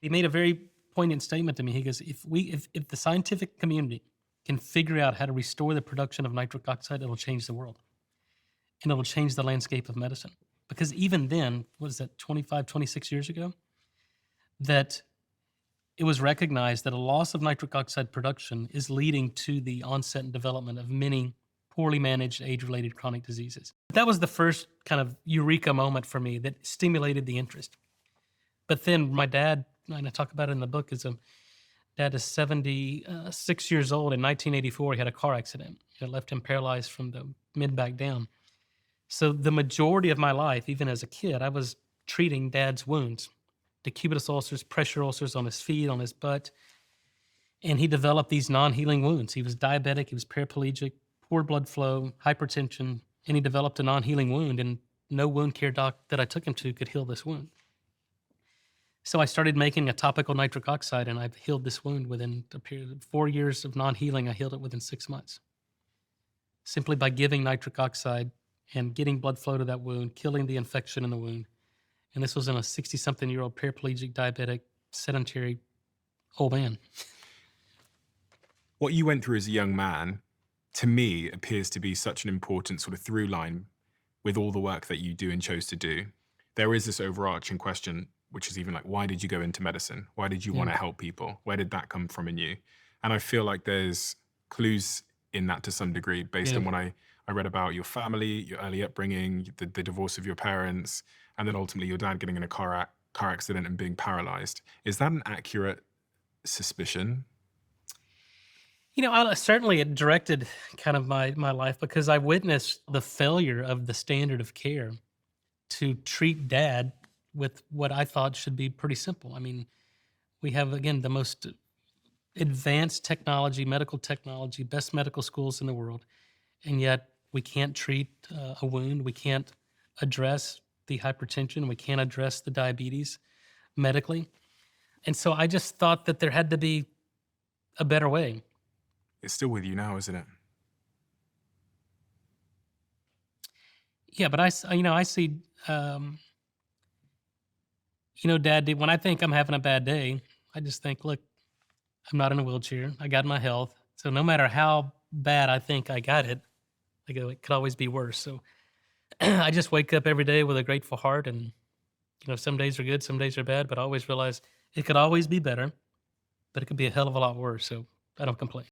He made a very poignant statement to me. He goes, if the scientific community can figure out how to restore the production of nitric oxide, it'll change the world and it'll change the landscape of medicine. Because even then, what is that, 25, 26 years ago, that it was recognized that a loss of nitric oxide production is leading to the onset and development of many poorly managed age-related chronic diseases. That was the first kind of eureka moment for me that stimulated the interest. But then my dad, and I talk about it in the book, dad is 76 years old. In 1984, he had a car accident. It left him paralyzed from the mid-back down. So the majority of my life, even as a kid, I was treating dad's wounds, decubitus ulcers, pressure ulcers on his feet, on his butt. And he developed these non-healing wounds. He was diabetic, he was paraplegic, poor blood flow, hypertension, and he developed a non-healing wound, and no wound care doc that I took him to could heal this wound. So I started making a topical nitric oxide, and I've healed this wound within a period of 4 years of non-healing. I healed it within 6 months, simply by giving nitric oxide and getting blood flow to that wound, killing the infection in the wound. And this was in a 60-something-year-old paraplegic, diabetic, sedentary old man. What you went through as a young man, to me, appears to be such an important sort of through line with all the work that you do and chose to do. There is this overarching question, which is even like, why did you go into medicine? Why did you want to help people? Where did that come from in you? And I feel like there's clues in that to some degree based on what I read about your family, your early upbringing, the divorce of your parents, and then ultimately your dad getting in a car accident and being paralyzed. Is that an accurate suspicion? Certainly it directed kind of my life because I witnessed the failure of the standard of care to treat dad with what I thought should be pretty simple. I mean, we have, again, the most advanced technology, medical technology, best medical schools in the world, and yet we can't treat a wound. We can't address the hypertension. We can't address the diabetes medically. And so I just thought that there had to be a better way. It's still with you now, isn't it? Yeah, but I see, Dad, when I think I'm having a bad day, I just think, look, I'm not in a wheelchair. I got my health. So no matter how bad I think I got it, I go, it could always be worse. So I just wake up every day with a grateful heart. And, some days are good, some days are bad, but I always realize it could always be better, but it could be a hell of a lot worse. So I don't complain.